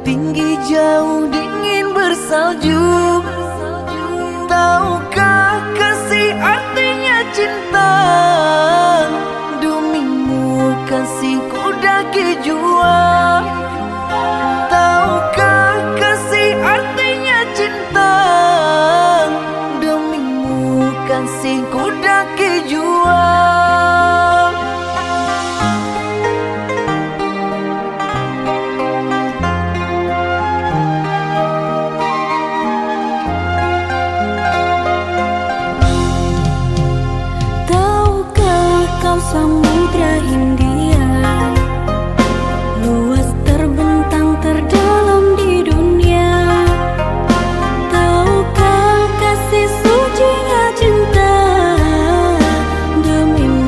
tinggi jauh dingin bersalju. Tahukah kasih artinya cinta? Demimu kasihku daki jua. Tahukah kasih artinya cinta? Demimu kasihku daki jua. Samudra Hindia luas terbentang terdalam di dunia. Tahukah kasih sucinya cinta? Demi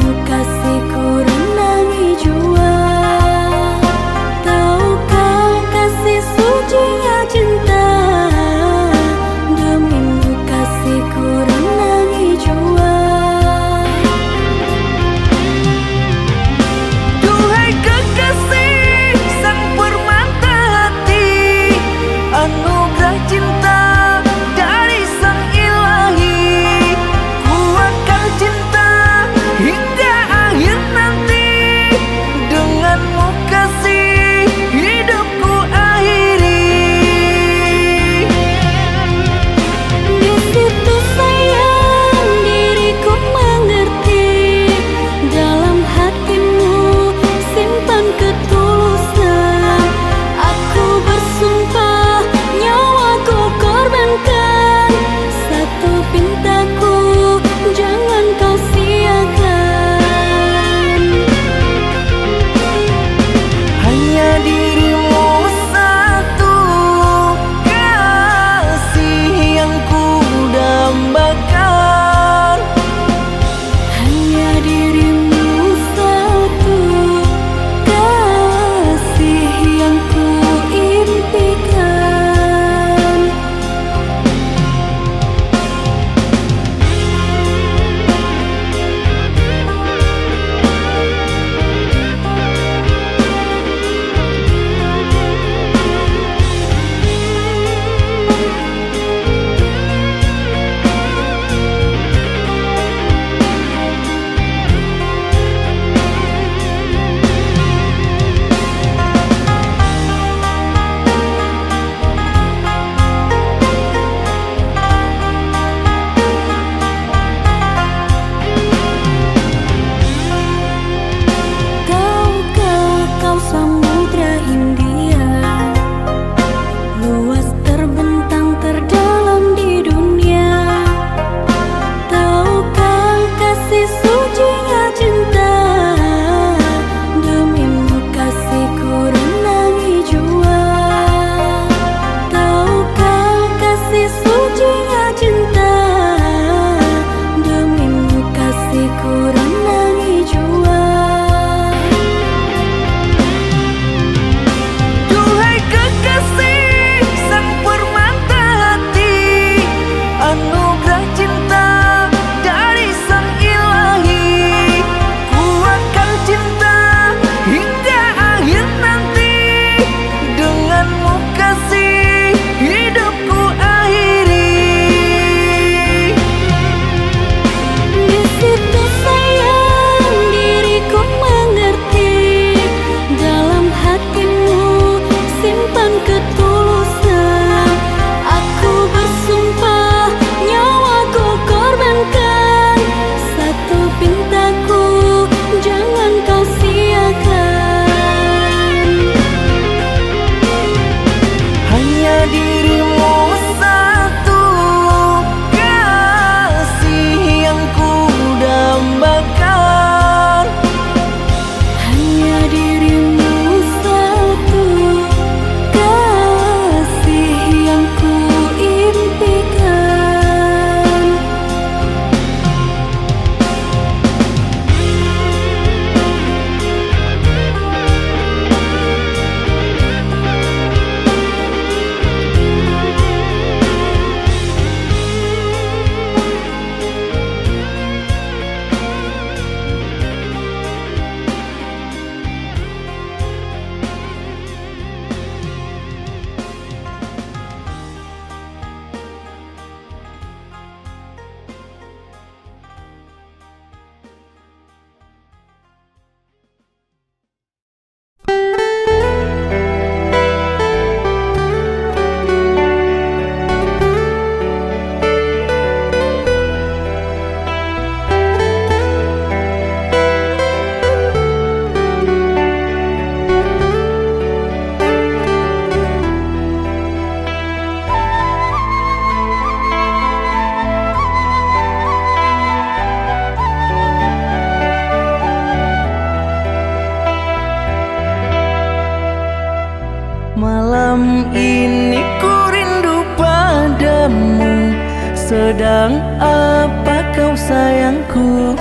Sedang apa kau sayangku?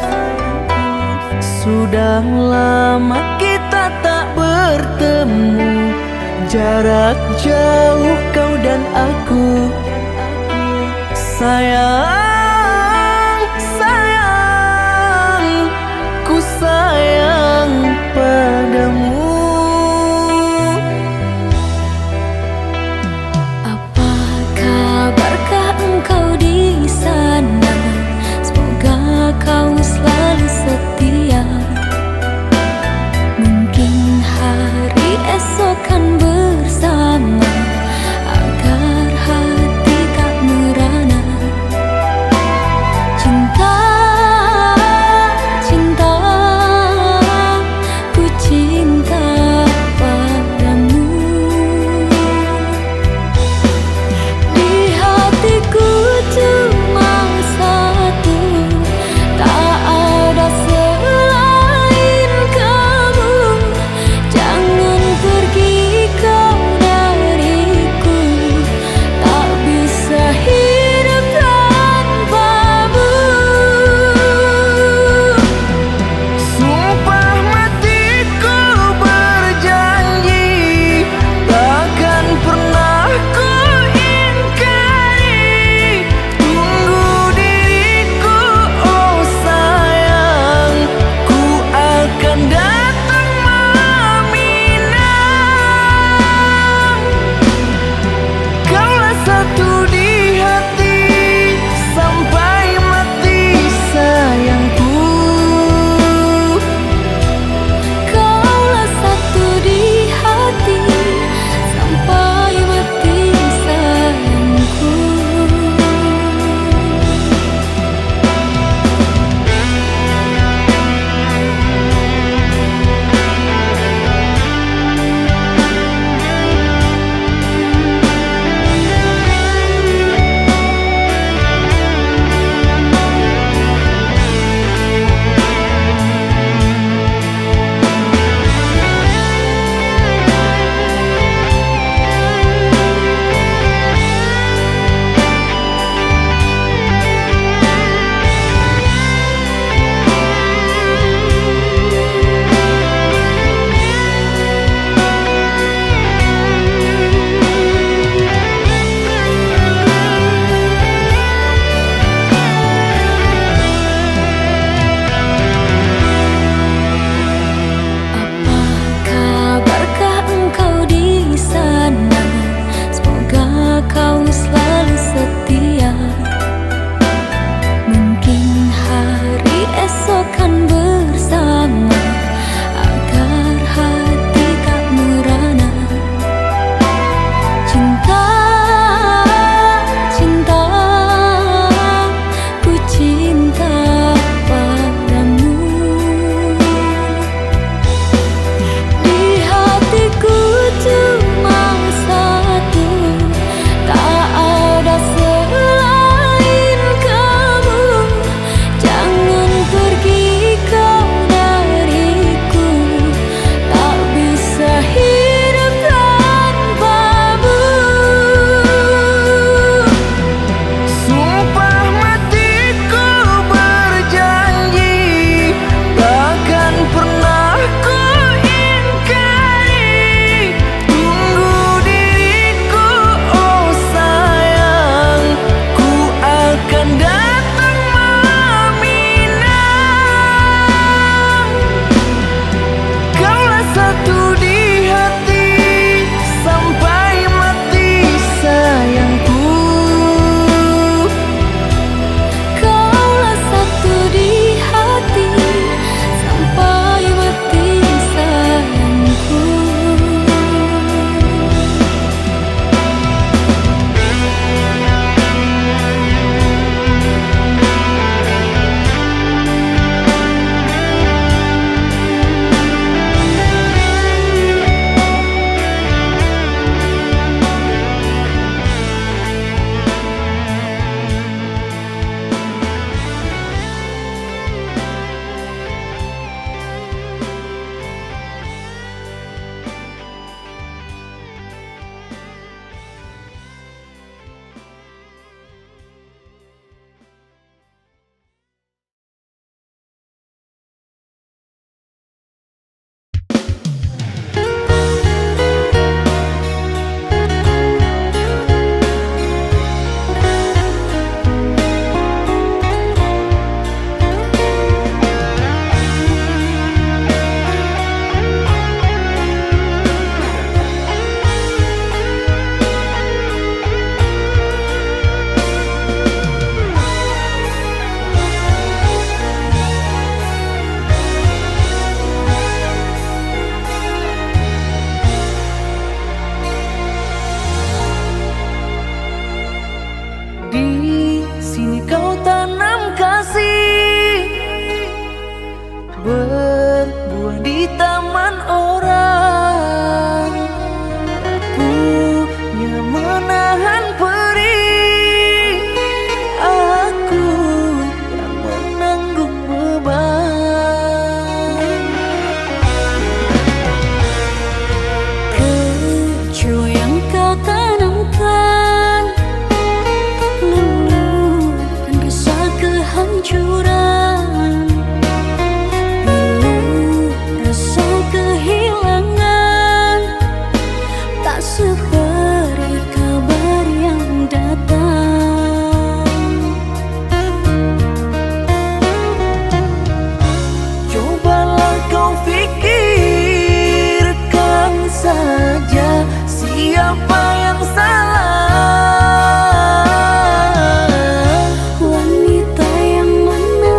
Sudah lama kita tak bertemu, jarak jauh kau dan aku. Sayang, sayang, ku sayang padamu. Apa kabarkah engkau di sana? Semoga kau selalu setia. Mungkin hari esok kan bersama, agar hati tak merana. kehancuran. Bila rasa kehilangan tak seberi kabar yang datang. Cobalah kau fikirkan saja siapa yang salah. Wanita yang mana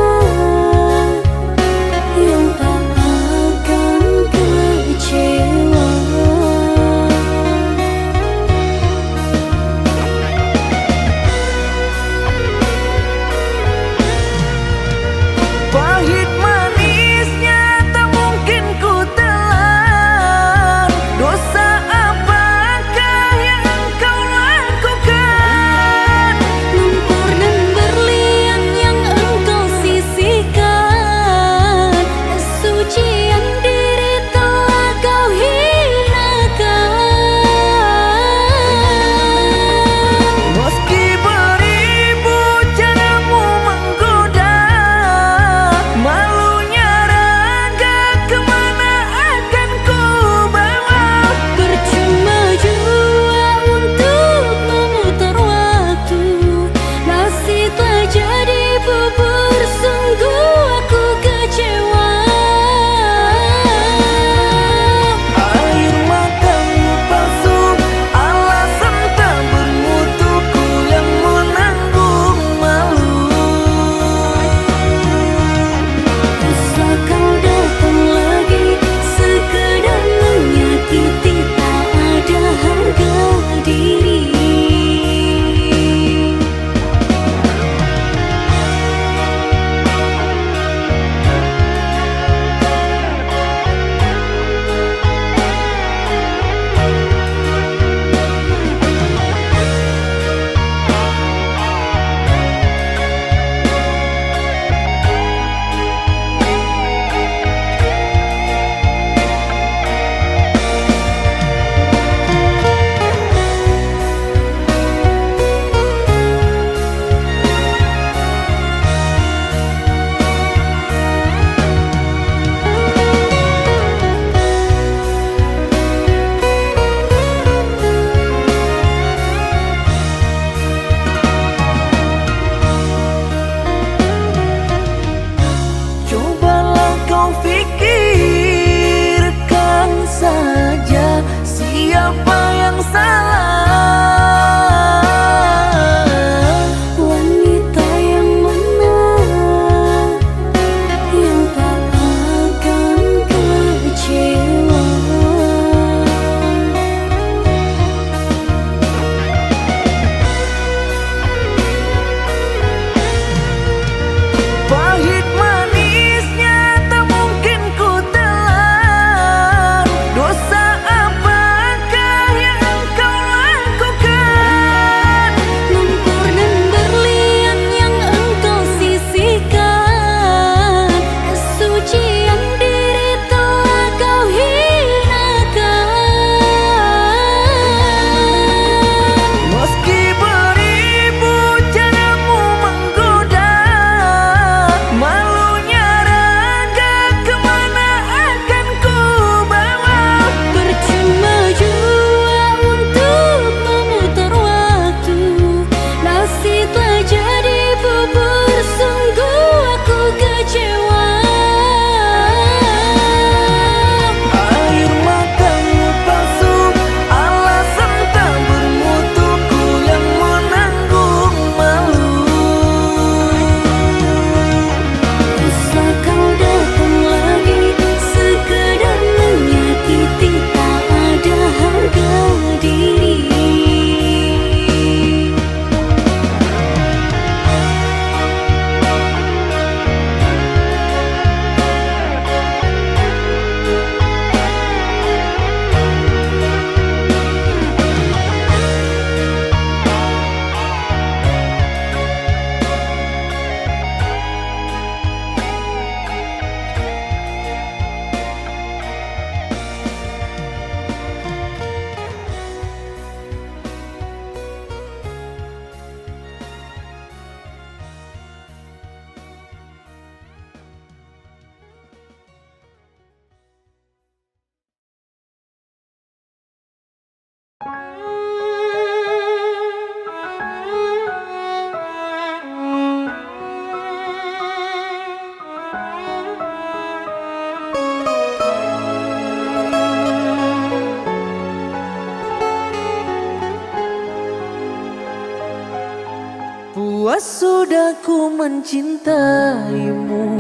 Luas sudah ku mencintaimu,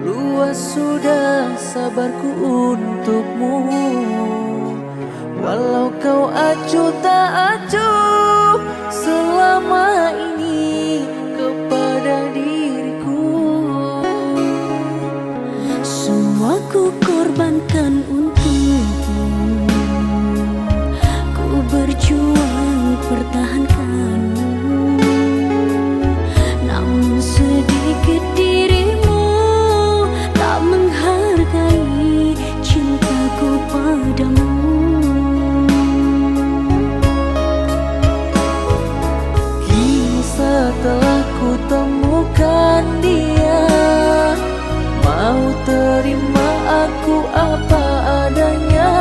luas sudah sabarku untukmu. Walau kau acuh tak acuh selama ini kepada diriku. Semua ku korbankan untukmu, ku berjuang pertahankanmu. Namun sedikit dirimu tak menghargai cintaku padamu. Kini setelah ku temukan dia, mau terima aku apa adanya.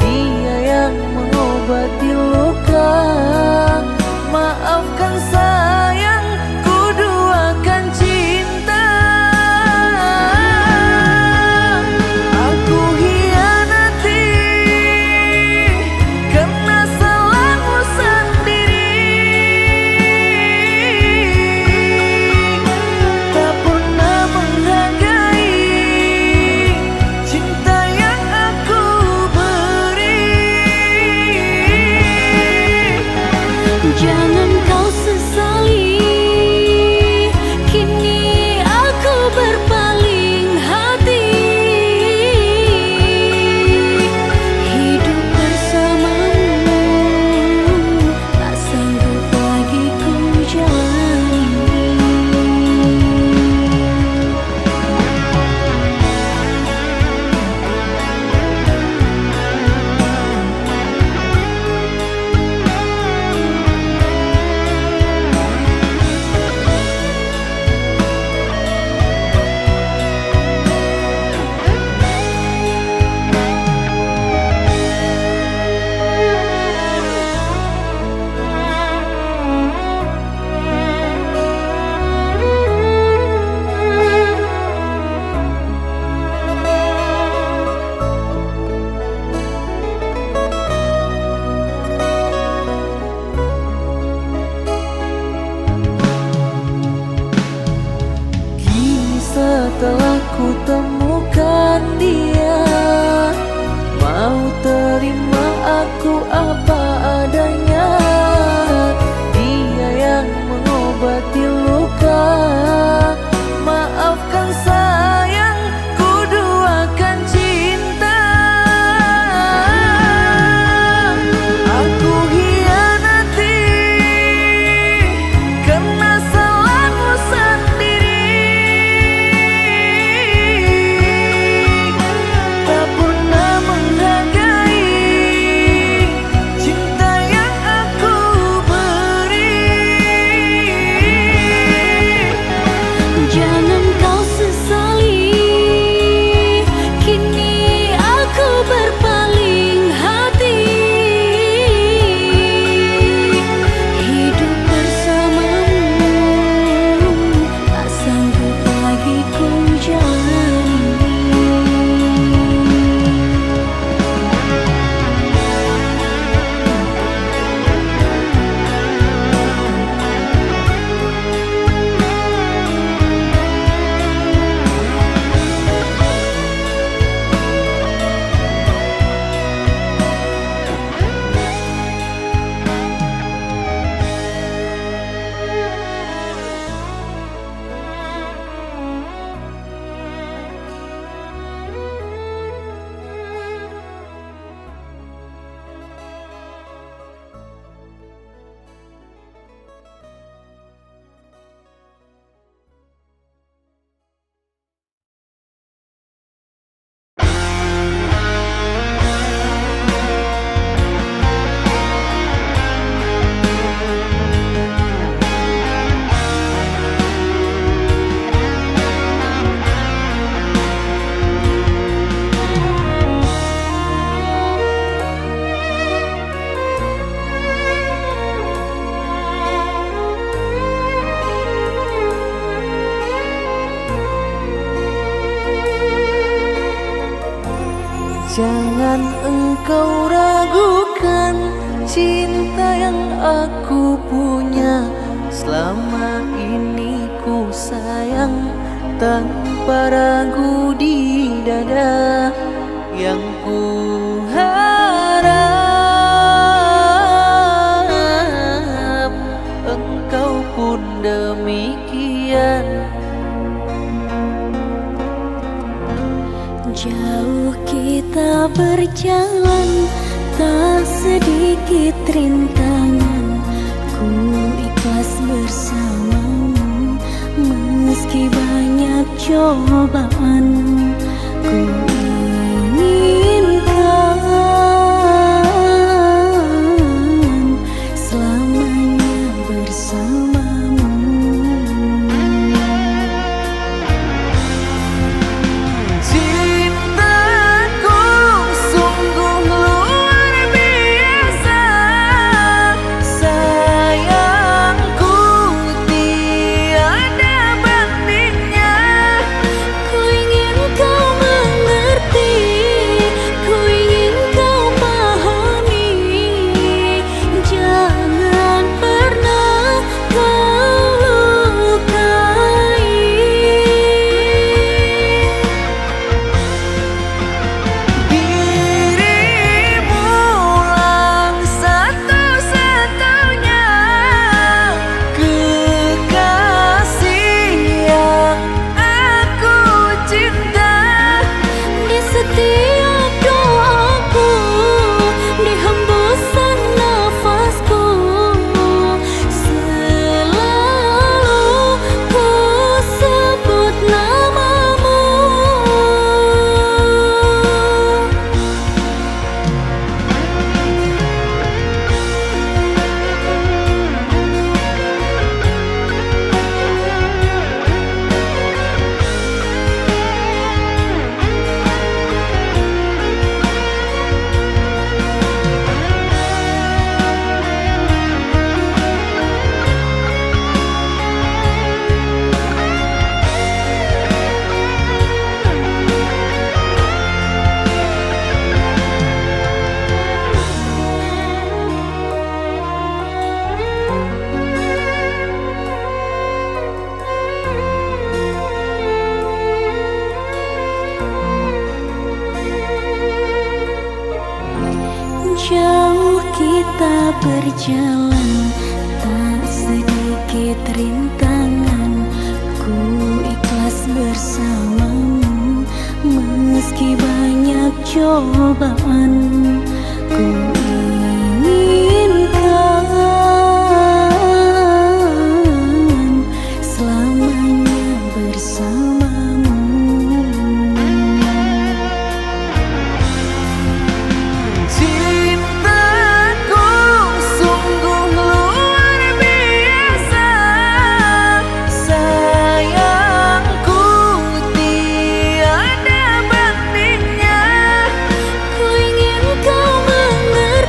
Dia yang mengobati luka, maafkan sayang, ku duakan cinta. Aku hianati karena salahmu sendiri, tak pernah menghargai cinta yang aku beri. Jangan kau sesali, kini aku berpaling hati. Hidup bersamamu tak sanggup lagi ku jalani. Kini setelah ku temukan dia, mau terima aku apa adanya. Dia yang mengobati luka, maafkan sayang, ku duakan cinta. Aku hianati karena salahmu sendiri, tak pernah menghargai cinta yang aku beri. Jangan kau sesali, kini aku berpaling hati. Hidup bersamamu tak sanggup lagi ku jalani. Jangan engkau ragukan cinta yang aku punya. Selama ini ku sayang tanpa ragu di dada. Yang ku harap engkau pun demikian. Jauh kita berjalan, tak sedikit rintangan. Ku ikhlas bersamamu, meski banyak cobaan. Ku inginkan selamanya bersamamu. Cintaku sungguh luar biasa, sayangku tiada bandingnya. Ku ingin kau mengerti, ku ingin kau pahami. Jangan pernah kau lukai. Dirimulah satu-satunya kekasih yang aku cinta. Di setiap doaku, di hembusan nafasku, selalu ku sebut namamu. Jauh kita berjalan, tak sedikit rintangan. Ku ikhlas bersamamu, meski banyak cobaan. Ku inginkan selamanya bersamamu. Cintaku sungguh luar biasa, sayangku tiada bandingnya. Ku ingin kau mengerti,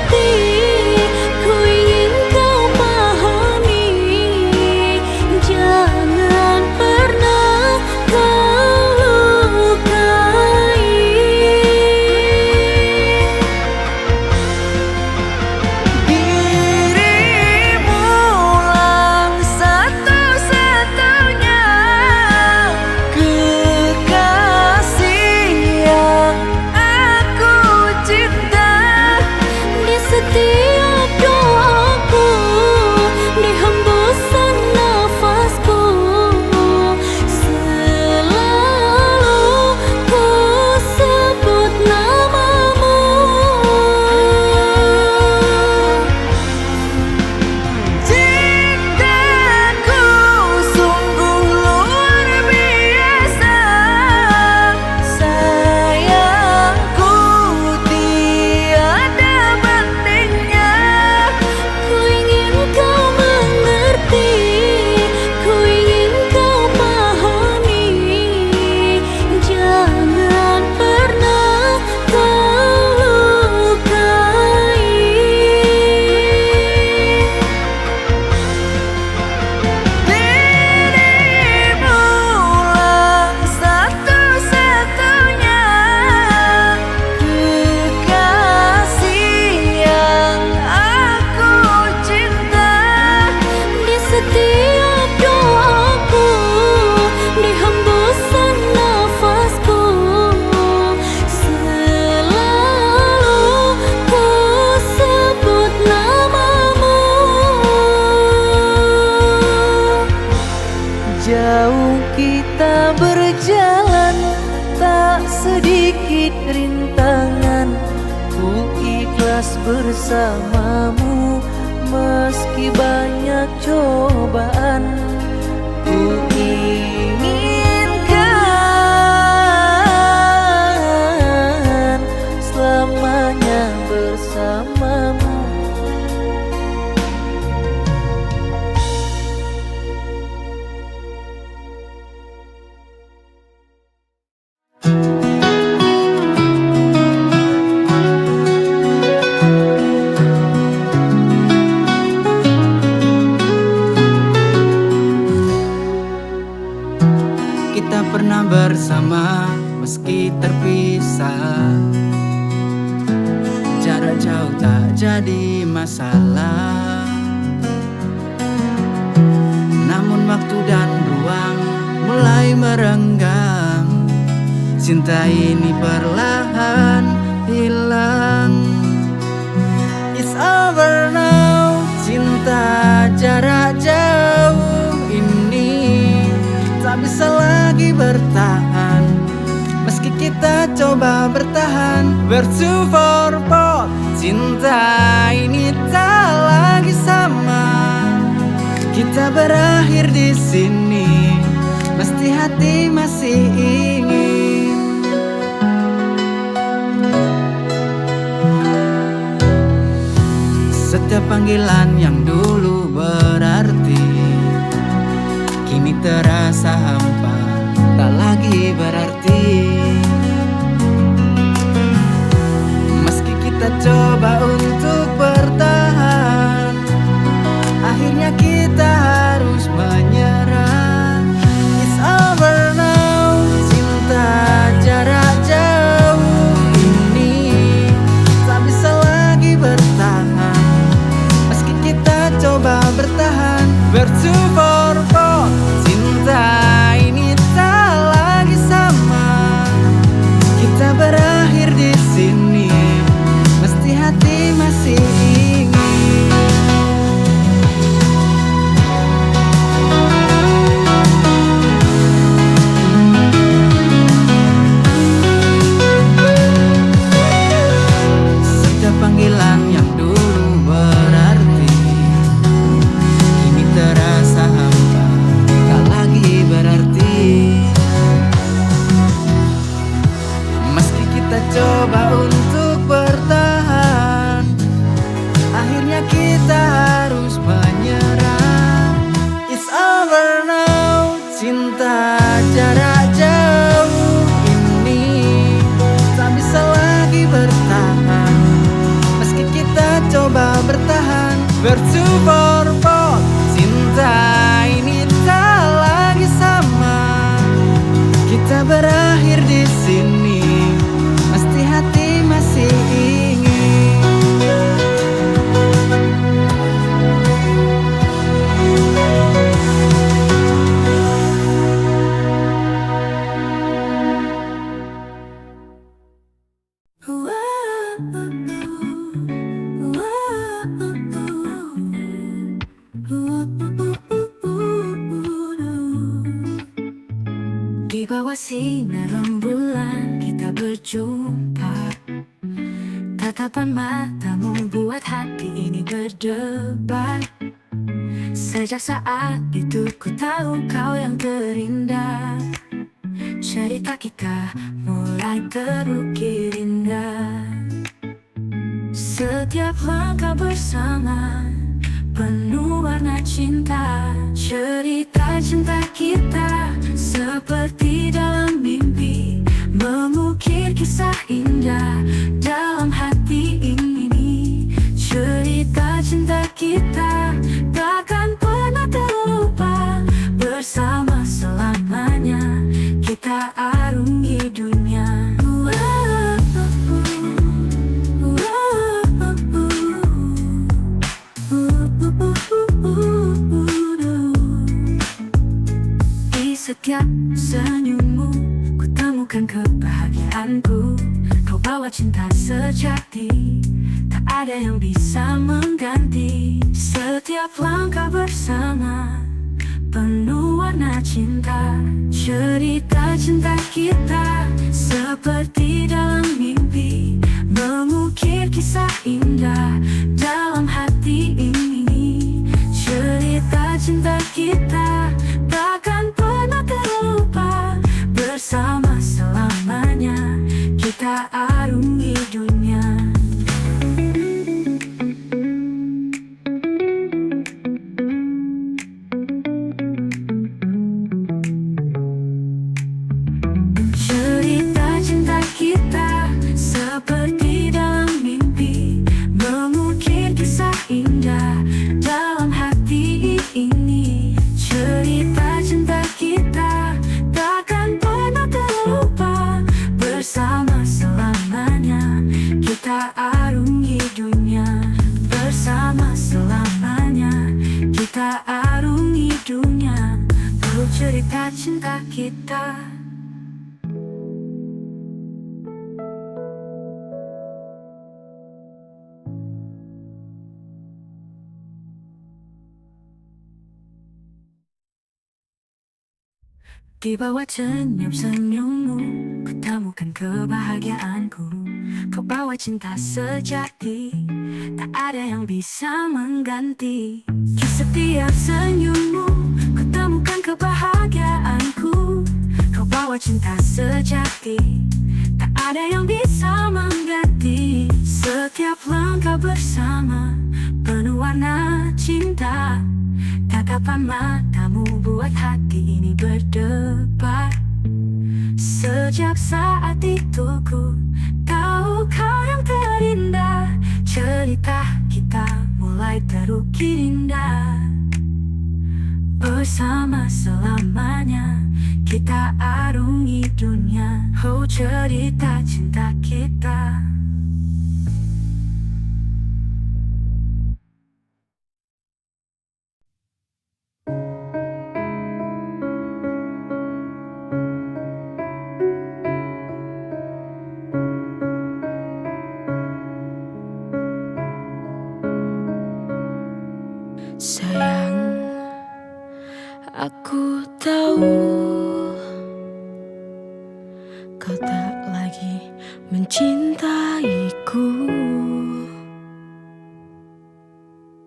Jauh kita berjalan, tak sedikit rintangan. Ku ikhlas bersamamu, meski banyak cobaan. Ku inginkan selamanya bersamamu. Kita pernah bersama meski terpisah. Jarak jauh tak jadi masalah. Namun waktu dan ruang mulai merenggang. Cinta ini perlahan hilang. It's over now. Cinta jarak jauh ini tak bisa lagi bertahan. Meski kita coba bertahan, we're too far apart. Cinta ini tak lagi sama. Kita berakhir di sini, mesti hati masih ingin. Setiap panggilan yang dulu berarti kini terasa hampa, tak lagi berarti. Meski kita coba untuk bertahan, akhirnya kita harus menyerah. It's over now. Cinta jarak jauh ini tak bisa lagi bertahan. Meski kita coba bertahan, we're too far apart. Cinta ini tak lagi sama. Kita berakhir di sini, mesti hati masih ingin. Setiap panggilan yang dulu berarti kini terasa hampa, tak lagi berarti. Meski kita coba untuk bertahan, akhirnya kita harus menyerah. It's over now. Cinta jarak jauh ini tak bisa lagi bertahan. Meski kita coba bertahan, we're too far apart. Cinta ini tak lagi sama. Kita berakhir di sini, mesti hati masih ingin. Di bawah sinar rembulan kita berjumpa. Tatapan matamu buat hati ini berdebar. Sejak saat itu ku tahu kau yang terindah. Cerita kita mulai terukir indah. Setiap langkah bersama penuh warna cinta. Cerita cinta kita seperti dalam mimpi, mengukir kisah indah dalam hati ini. Cerita cinta kita takkan pernah terlupa. Bersama selamanya kita arungi dunia. Di setiap senyummu ku temukan kebahagiaanku. Kau bawa cinta sejati, tak ada yang bisa mengganti. Setiap langkah bersama penuh warna cinta. Cerita cinta kita seperti dalam mimpi, mengukir kisah indah dalam hati ini. Cerita cinta kita takkan pernah terlupa, bersama selamanya kita arungi dunia. Cerita cinta kita seperti dalam mimpi, mengukir kisah indah dalam hati ini. Cerita cinta kita takkan pernah terlupa, bersama selamanya kita arungi dunia. Bersama selamanya kita arungi dunia. Oh, cerita cinta kita. Di bawah senyum-senyummu, kutemukan kebahagiaanku. Kau bawa cinta sejati, tak ada yang bisa mengganti. Di setiap senyummu, kutemukan kebahagiaanku. Kau bawa cinta sejati, tak ada yang bisa mengganti. Setiap langkah bersama, penuh warna cinta. Tatapan matamu buat hati ini berdebar. Sejak saat itu ku tahu kau yang terindah. Cerita kita mulai terukir indah. Bersama selamanya kita arungi dunia. Oh, cerita cinta kita. Sayang, aku tahu kau tak lagi mencintaiku,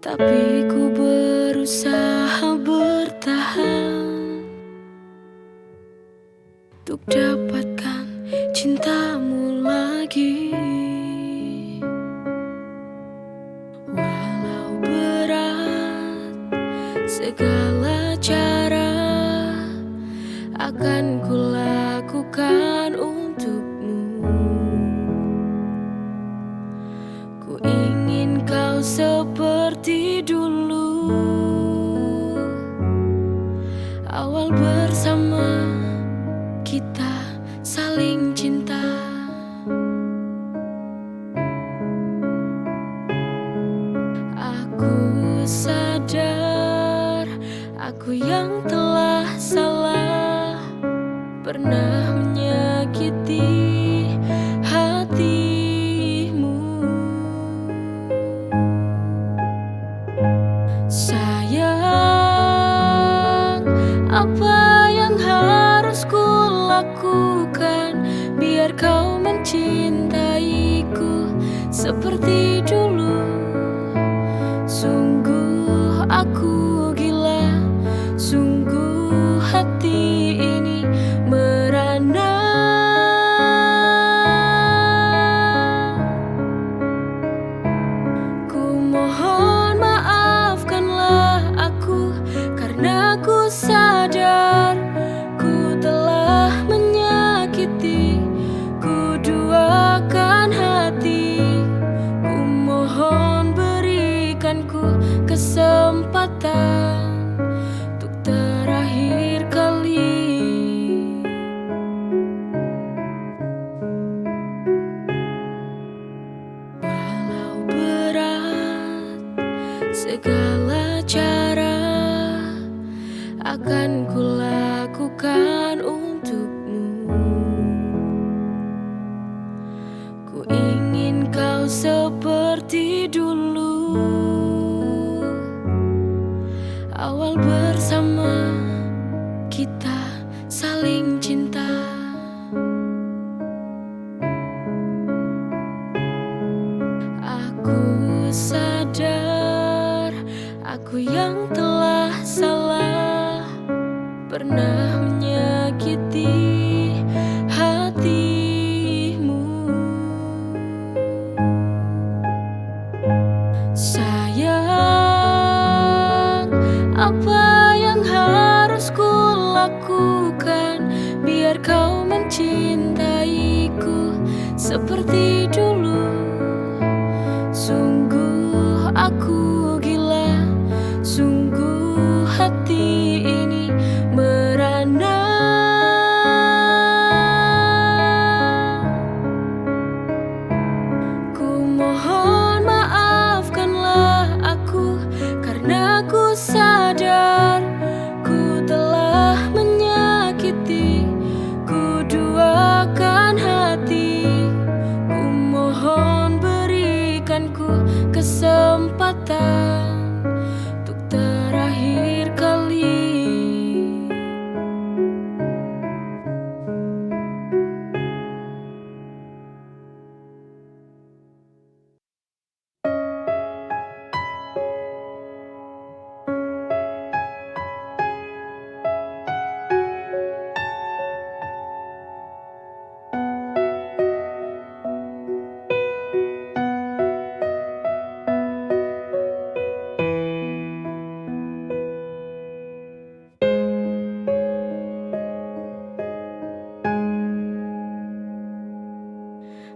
tapi ku berusaha bertahan untuk dapatkan cintamu lagi. Walau berat segala cara akan kulakukan untukmu. Ku ingin kau seperti dulu, awal bersama kita saling cinta. Aku sadar aku yang telah salah, pernah menyakiti hatimu. Sayang, apa yang harus ku lakukan biar kau mencintaiku seperti dulu? Sungguh aku gila, sungguh hati ini merana. kita saling cinta. Aku sadar aku yang telah salah, pernah menyakiti hatimu. Sayang, apa yang harus ku lakukan biar kau mencintaiku seperti dulu? Sungguh aku gila, sungguh hati ini merana. Ku mohon maafkanlah aku karena ku sadar ku telah menyakiti, ku duakan hati. Ku mohon berikanku kesempatan untuk terakhir kali.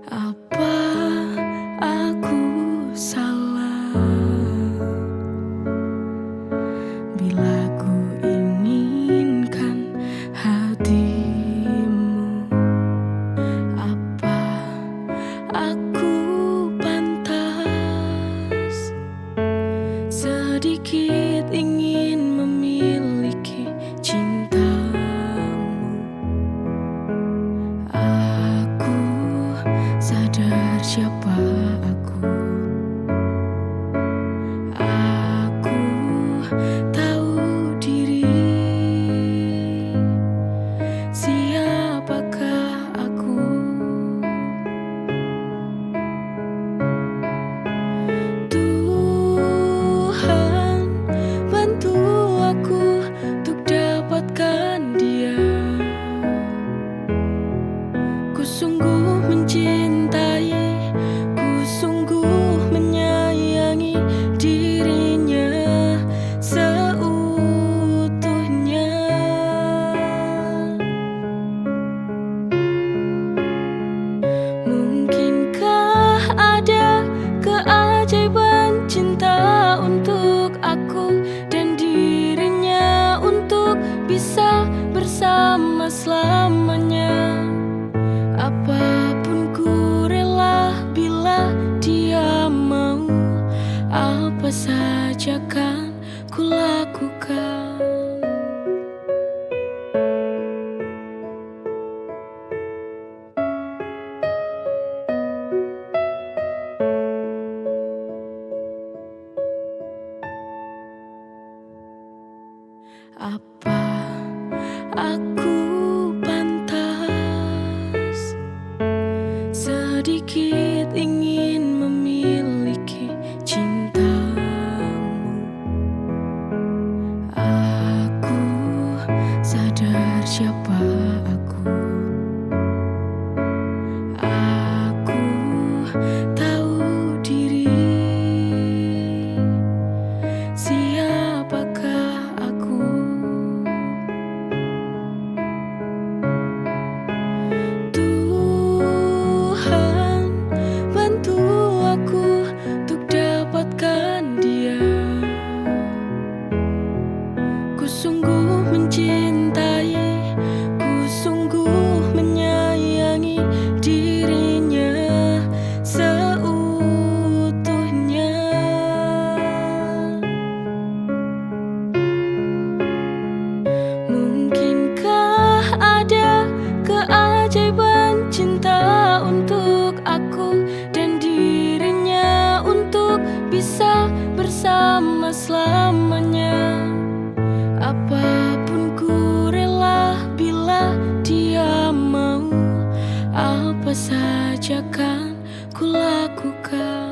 Apa aku salah bila ku inginkan hatimu? Apa aku pantas sedikit ingin memiliki cintamu? Aku sadar siapa aku. Aku tahu diri. Siapakah aku? Tuhan, bantu aku untuk dapatkan dia. Ku sungguh mencintai, ku sungguh menyayangi dirinya seutuhnya. Mungkinkah ada keajaiban cinta untuk aku dan dirinya untuk bisa bersama selamanya? Apapun ku rela bila dia mau, apa saja kan ku lakukan. Apa aku pantas sedikit ingin memiliki cintamu? Aku sadar siapa aku. Aku tahu diri. Siapakah aku? Tuhan, bantu aku untuk dapatkan dia. Ku sungguh mencintai, saja kan ku lakukan.